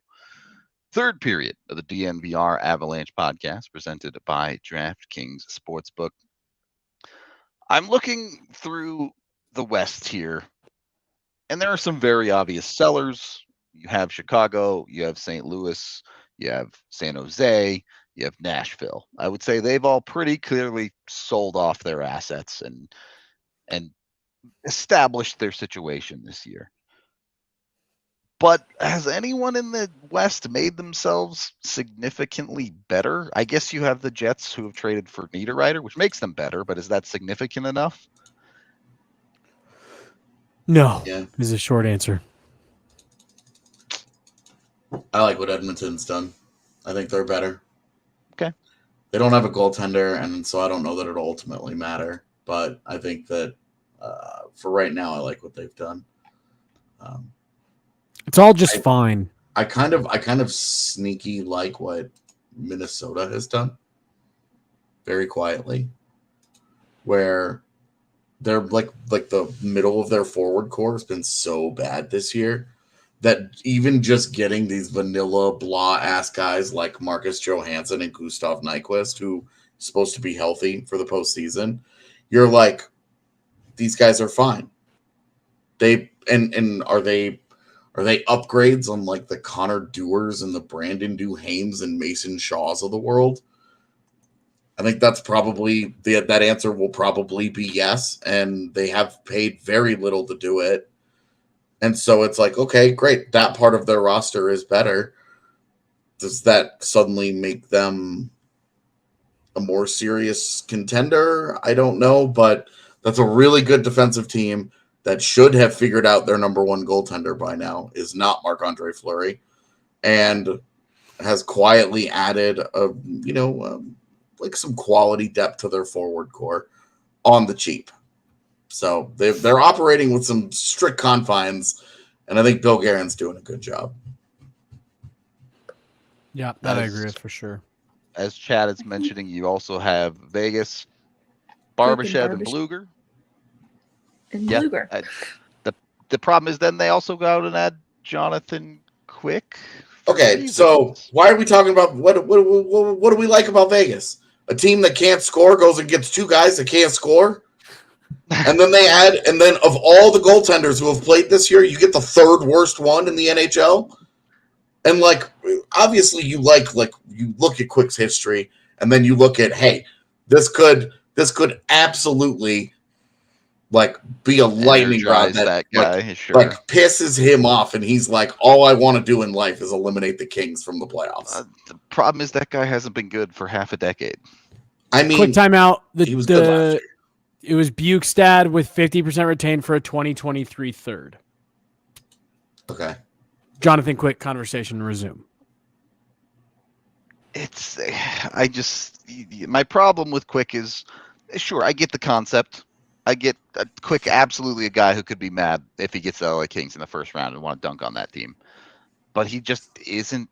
Third period of the DNVR Avalanche Podcast, presented by DraftKings Sportsbook. I'm looking through the West here, and there are some very obvious sellers. You have Chicago, you have St. Louis, you have San Jose, you have Nashville. I would say they've all pretty clearly sold off their assets and established their situation this year. But has anyone in the West made themselves significantly better? I guess you have the Jets who have traded for Niederreiter, which makes them better, but is that significant enough? No, is a short answer. I like what Edmonton's done. I think they're better. Okay. They don't have a goaltender, and so I don't know that it'll ultimately matter. But I think that for right now, I like what they've done. It's all just fine. I kind of sneaky like what Minnesota has done, very quietly, where they're like the middle of their forward core has been so bad this year that even just getting these vanilla blah ass guys like Marcus Johansson and Gustav Nyquist, who is supposed to be healthy for the postseason, you're like, these guys are fine. Are they upgrades on like the Connor Dewars and the Brandon Duhaimes and Mason Shaws of the world? I think that's probably that answer will probably be yes. And they have paid very little to do it. And so it's like, okay, great. That part of their roster is better. Does that suddenly make them a more serious contender? I don't know, but that's a really good defensive team that should have figured out their number one goaltender by now is not Marc-Andre Fleury, and has quietly added like some quality depth to their forward core on the cheap. So they're operating with some strict confines, and I think Bill Guerin's doing a good job. Yeah, that I agree with for sure. As Chad is mentioning, you also have Vegas, Barbashev, and Bluger. The problem is then they also go out and add Jonathan Quick. Okay, so why are we talking about what do we like about Vegas? A team that can't score goes and gets two guys that can't score, and then they add, and then of all the goaltenders who have played this year, you get the third worst one in the NHL. And like, obviously, you look at Quick's history, and then you look at, hey, this could absolutely like be a lightning rod that guy, like pisses him off, and he's like, all I want to do in life is eliminate the Kings from the playoffs. The problem is that guy hasn't been good for half a decade. I mean, quick timeout. He was good last year. It was Bukestad with 50% retained for a 2023 third. Okay. Jonathan Quick, conversation resume. My problem with Quick is, sure, I get the concept. I get Quick, absolutely a guy who could be mad if he gets the LA Kings in the first round and want to dunk on that team. but he just isn't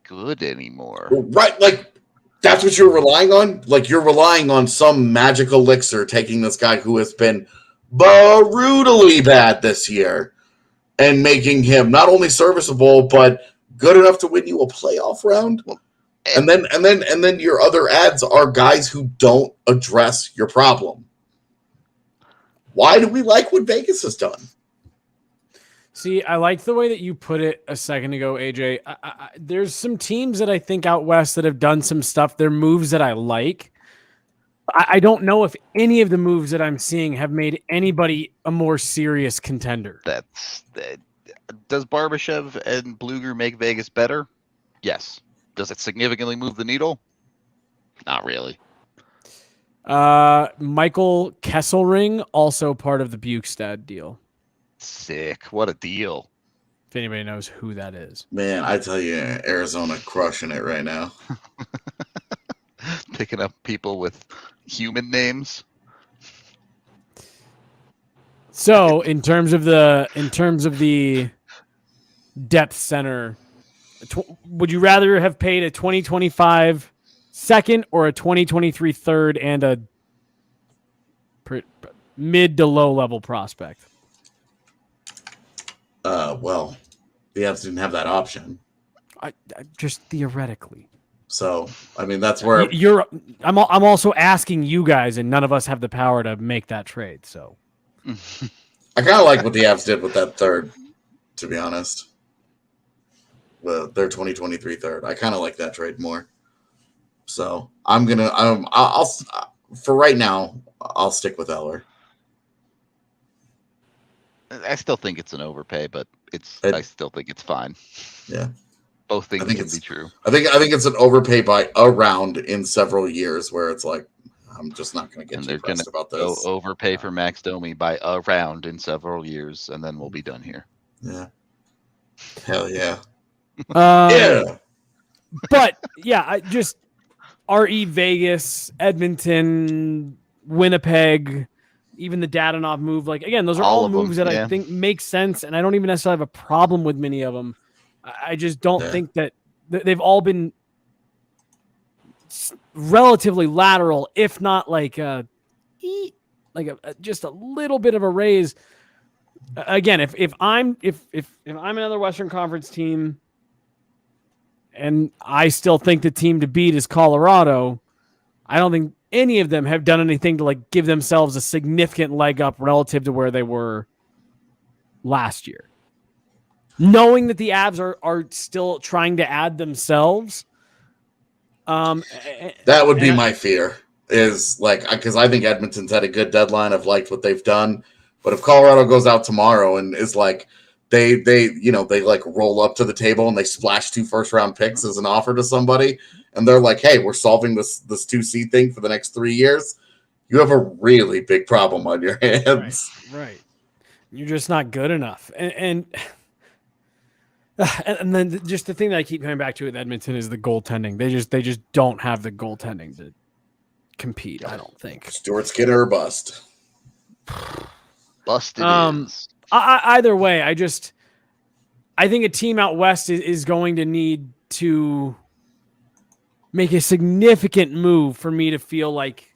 good anymore. Right, like that's what you're relying on. Like you're relying on some magic elixir taking this guy who has been brutally bad this year and making him not only serviceable but good enough to win you a playoff round. And then your other ads are guys who don't address your problem. Why do we like what Vegas has done? See, I like the way that you put it a second ago, AJ. There's some teams that I think out west that have done some stuff. They're moves that I like. I don't know if any of the moves that I'm seeing have made anybody a more serious contender. Does Barbashev and Bluger make Vegas better? Yes. Does it significantly move the needle? Not really. Michael Kesselring, also part of the Bukestad deal. Sick. What a deal. If anybody knows who that is. Man, I tell you, Arizona crushing it right now. Picking up people with human names. So, in terms of the depth center, would you rather have paid a 2025 second or a 2023 third and a mid to low level prospect? Well, the Avs didn't have that option. I just theoretically. So, I mean, that's where I'm also asking you guys, and none of us have the power to make that trade. So, I kind of like what the Avs did with that third, to be honest. Their 2023 third. I kind of like that trade more. So I'll for right now, I'll stick with Eller. I still think it's an overpay, but I still think it's fine. Yeah. Both things can be true. I think it's an overpay by a round in several years where it's like, I'm just not going to get too pressed about this. Overpay for Max Domi by a round in several years, and then we'll be done here. Yeah. Hell yeah. Yeah. But yeah, I just RE Vegas, Edmonton, Winnipeg, even the Dadonov move. Like, again, those are all moves that I think make sense, and I don't even necessarily have a problem with many of them. I just don't think that they've all been relatively lateral, if not like just a little bit of a raise. Again, if I'm another Western Conference team and I still think the team to beat is Colorado, I don't think any of them have done anything to like give themselves a significant leg up relative to where they were last year. Knowing that the Avs are still trying to add themselves. That would be my fear, is like, because I think Edmonton's had a good deadline. I've liked what they've done. But if Colorado goes out tomorrow and is like, they like roll up to the table and they splash 2 first-round picks as an offer to somebody, and they're like, hey, we're solving this 2C thing for the next 3 years, you have a really big problem on your hands. Right. You're just not good enough. And then just the thing that I keep coming back to with Edmonton is the goaltending. They just don't have the goaltending to compete, I don't think. Stuart Skinner or bust. Busted is. Either way, I think a team out west is going to need to make a significant move for me to feel like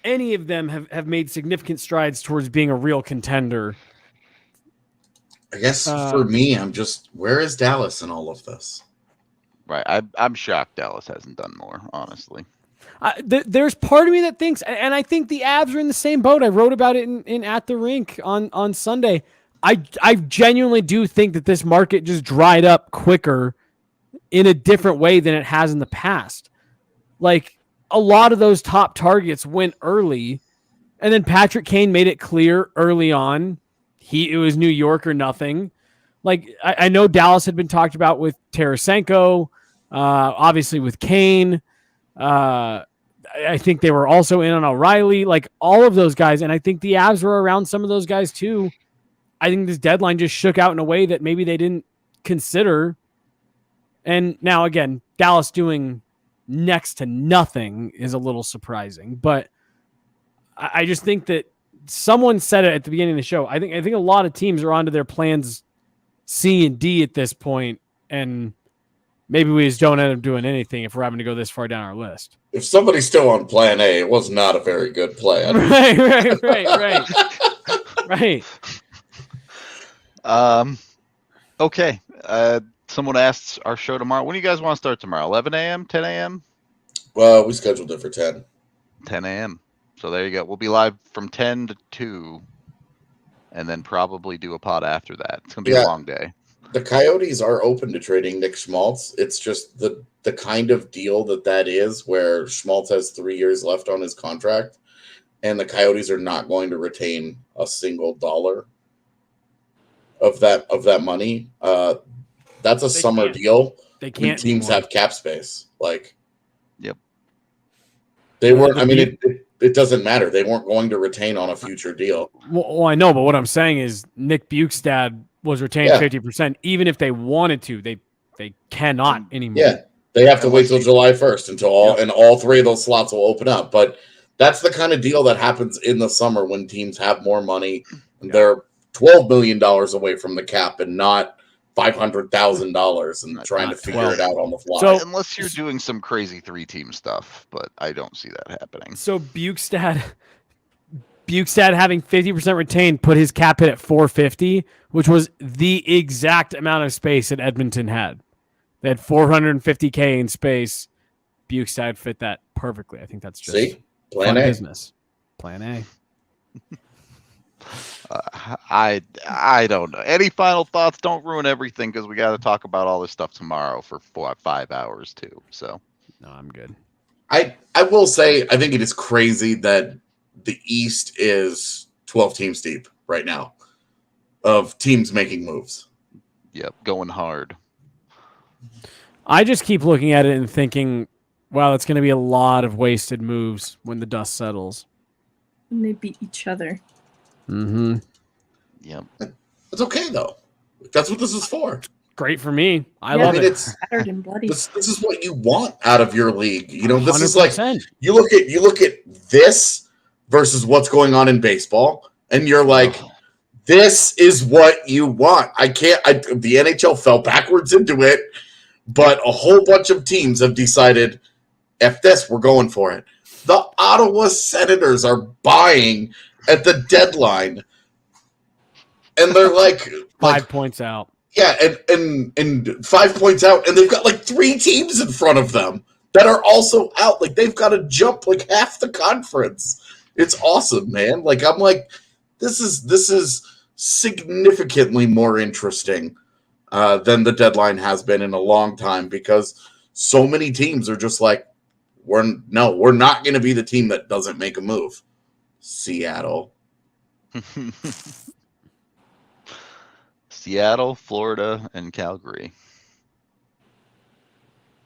any of them have made significant strides towards being a real contender. I guess for me, I'm just, where is Dallas in all of this? Right. I'm shocked Dallas hasn't done more, honestly. There's part of me that thinks, and I think the Avs are in the same boat. I wrote about it in At the Rink on Sunday. I genuinely do think that this market just dried up quicker in a different way than it has in the past. Like, a lot of those top targets went early, and then Patrick Kane made it clear early on it was New York or nothing. Like, I know Dallas had been talked about with Tarasenko, obviously with Kane. I think they were also in on O'Reilly, like all of those guys. And I think the Avs were around some of those guys too. I think this deadline just shook out in a way that maybe they didn't consider. And now, again, Dallas doing next to nothing is a little surprising. But I just think that someone said it at the beginning of the show. I think a lot of teams are onto their plans C and D at this point, and maybe we just don't end up doing anything if we're having to go this far down our list. If somebody's still on plan A, it was not a very good plan. Right. Okay. Someone asked our show tomorrow. When do you guys want to start tomorrow? 11 a.m., 10 a.m.? Well, we scheduled it for 10. 10 a.m. So there you go. We'll be live from 10 to 2, and then probably do a pod after that. It's going to be a long day. The Coyotes are open to trading Nick Schmaltz. It's just the kind of deal that is, where Schmaltz has 3 years left on his contract, and the Coyotes are not going to retain a single dollar of that money. That's a summer deal. They can't. Teams have cap space. Yep. They weren't. I mean, it doesn't matter. They weren't going to retain on a future deal. Well, I know, but what I'm saying is Nick Bukestad was retained 50%. Even if they wanted to, they cannot anymore. Yeah, they have to wait till July 1st until all 3 of those slots will open up. But that's the kind of deal that happens in the summer when teams have more money and they're $12 million away from the cap and not $500,000 and trying to figure it out on the fly. So, unless you're doing some crazy 3-team stuff, but I don't see that happening. So Bukestad having 50% retained put his cap hit at 450, which was the exact amount of space that Edmonton had. They had 450K in space. Bukestad fit that perfectly. I think that's just Plan A. business. Plan A. I don't know. Any final thoughts? Don't ruin everything, because we got to talk about all this stuff tomorrow for 5 hours too. So no, I'm good. I will say I think it is crazy that the East is 12 teams deep right now of teams making moves. Yep, going hard. I just keep looking at it and thinking, wow, it's going to be a lot of wasted moves when the dust settles. And they beat each other. Mm-hmm. Yep. It's okay though. That's what this is for. Great for me. I love it. It's battered and bloody. This is what you want out of your league. You know, this 100%. is like you look at this versus what's going on in baseball, and you're like, this is what you want. The NHL fell backwards into it, but a whole bunch of teams have decided, F this, we're going for it. The Ottawa Senators are buying at the deadline, and they're like 5 points out. Yeah, and 5 points out, and they've got like 3 teams in front of them that are also out. Like they've got to jump like half the conference. It's awesome, man. Like I'm like, this is significantly more interesting than the deadline has been in a long time, because so many teams are just like, we're not going to be the team that doesn't make a move. Seattle. Seattle, Florida, and Calgary.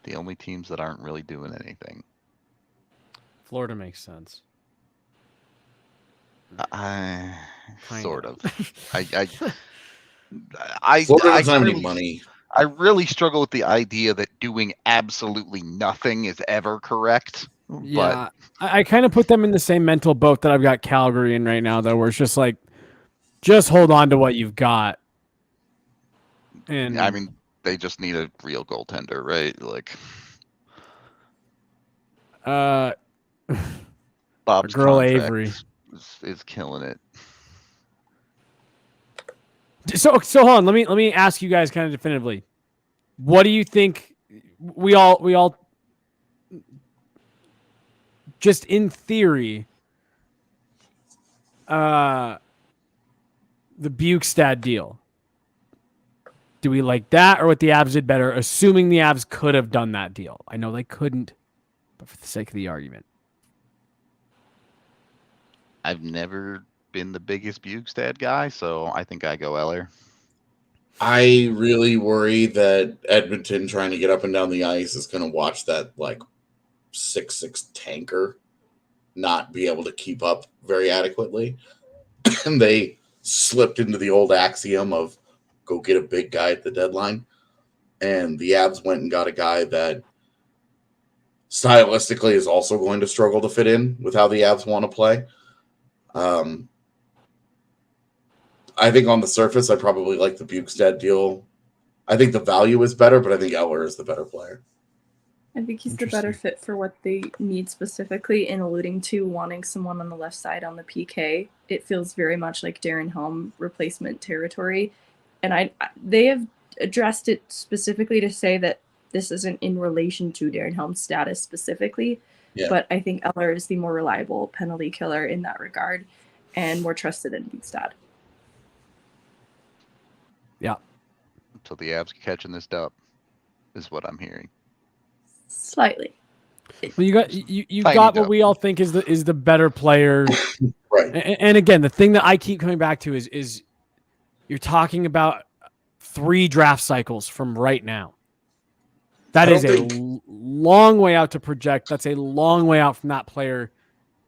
The only teams that aren't really doing anything. Florida makes sense. Sort of. Florida doesn't have any money. I really struggle with the idea that doing absolutely nothing is ever correct. Yeah, but I kind of put them in the same mental boat that I've got Calgary in right now, though, where it's just like, just hold on to what you've got. And I mean, they just need a real goaltender, right? Like, Bob's girl Avery is killing it. So hold on. Let me ask you guys kind of definitively. What do you think? We all just in theory, the Bukestad deal. Do we like that or what the Avs did better? Assuming the Avs could have done that deal. I know they couldn't, but for the sake of the argument. I've never been the biggest Bukestad guy, so I think I go Eller. I really worry that Edmonton trying to get up and down the ice is going to watch that like 6'6" tanker not be able to keep up very adequately. And they slipped into the old axiom of go get a big guy at the deadline. And the Avs went and got a guy that stylistically is also going to struggle to fit in with how the Avs want to play. I think on the surface, I probably like the Bukestad deal. I think the value is better, but I think Eller is the better player. I think he's the better fit for what they need specifically. In alluding to wanting someone on the left side on the PK, it feels very much like Darren Helm replacement territory. And they have addressed it specifically to say that this isn't in relation to Darren Helm's status specifically. Yeah. But I think Eller is the more reliable penalty killer in that regard and more trusted than Bukestad. Yeah. So the Avs catching this dub is what I'm hearing. Slightly. Well, you got what we all think is the better player. Right. And again, the thing that I keep coming back to is you're talking about 3 draft cycles from right now. That is a long way out to project. That's a long way out from that player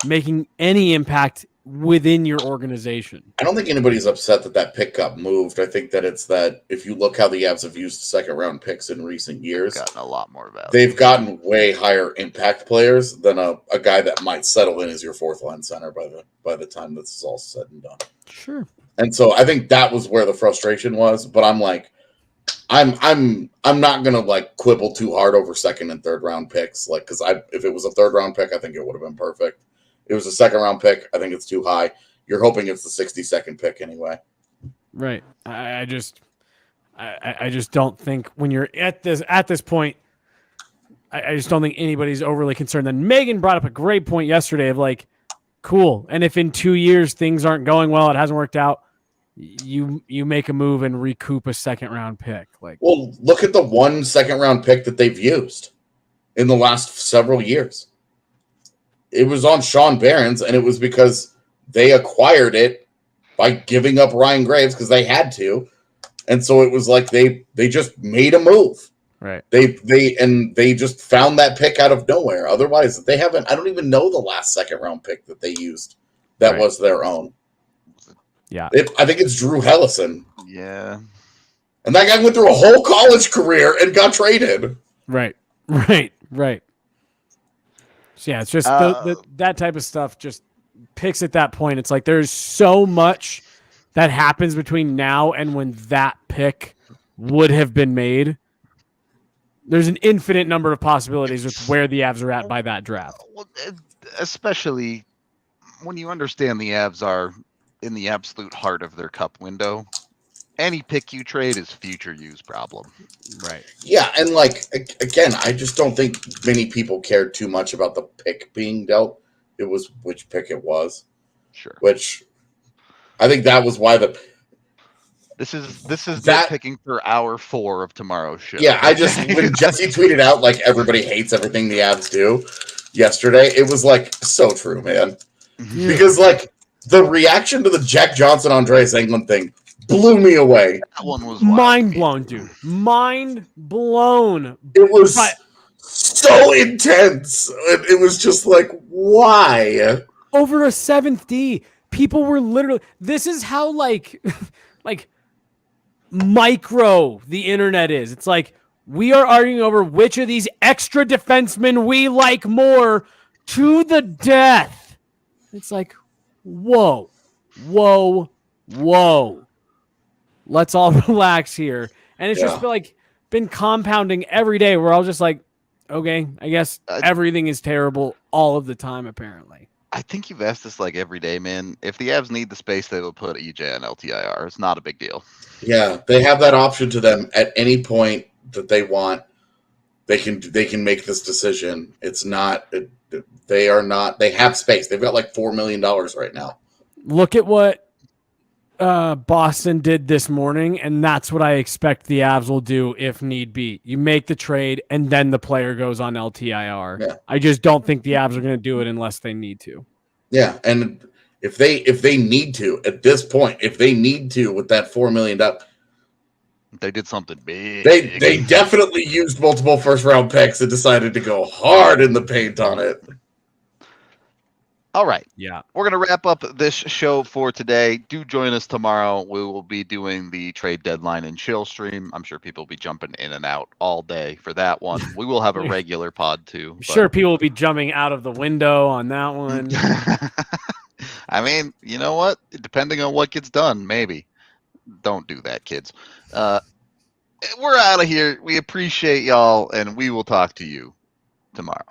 making any impact within your organization. I don't think anybody's upset that pick got moved. I think that it's that if you look how the Avs have used second-round picks in recent years, gotten a lot more value. They've gotten way higher impact players than a guy that might settle in as your fourth-line center by the time this is all said and done. Sure. And so I think that was where the frustration was. But I'm like, I'm not gonna like quibble too hard over second and third round picks. Like, because if it was a third round pick, I think it would have been perfect. It was a second round pick. I think it's too high. You're hoping it's the 62nd pick anyway. Right. I just don't think when you're at this point, I just don't think anybody's overly concerned. Then Megan brought up a great point yesterday of like, cool. And if in 2 years things aren't going well, it hasn't worked out, you make a move and recoup a second round pick. Like, well, look at the 1 second round pick that they've used in the last several years. It was on Sean Barron's, and it was because they acquired it by giving up Ryan Graves because they had to. And so it was like they just made a move. Right. They just found that pick out of nowhere. Otherwise, they haven't. I don't even know the last second round pick that they used that was their own. Yeah. I think it's Drew Hellison. Yeah. And that guy went through a whole college career and got traded. Right. So yeah, it's just that type of stuff just picks at that point. It's like there's so much that happens between now and when that pick would have been made. There's an infinite number of possibilities with where the Avs are at by that draft. Well, especially when you understand the Avs are in the absolute heart of their cup window. Any pick you trade is future use problem. Right. Yeah, and like again, I just don't think many people cared too much about the pick being dealt. It was which pick it was. Sure. Which I think that was why this is that picking for hour 4 of tomorrow's show. Yeah, when Jesse tweeted out like everybody hates everything the Avs do yesterday, it was like so true, man. Mm-hmm. Because like the reaction to the Jack Johnson Andreas Englund thing blew me away. That one was mind blown, dude. Mind blown. It was so intense. It was just like, why? Over a 7th D, people were literally. This is how like micro the internet is. It's like we are arguing over which of these extra defensemen we like more to the death. It's like, whoa. Let's all relax here. And it's just been compounding every day. We're all just like, okay, I guess everything is terrible all of the time, apparently. I think you've asked this like every day, man. If the Avs need the space, they will put EJ on LTIR. It's not a big deal. Yeah, they have that option to them at any point that they want. They can make this decision. It's not. They have space. They've got like $4 million right now. Look at what Boston did this morning, and that's what I expect the Avs will do if need be. You make the trade, and then the player goes on LTIR. Yeah. I just don't think the Avs are going to do it unless they need to. Yeah, and if they need to at this point, if they need to with that $4 million, they did something big. They definitely used multiple first-round picks and decided to go hard in the paint on it. All right. Yeah. We're going to wrap up this show for today. Do join us tomorrow. We will be doing the trade deadline and chill stream. I'm sure people will be jumping in and out all day for that one. We will have a regular pod too. Sure, people will be jumping out of the window on that one. I mean, you know what? Depending on what gets done, maybe. Don't do that, kids. We're out of here. We appreciate y'all, and we will talk to you tomorrow.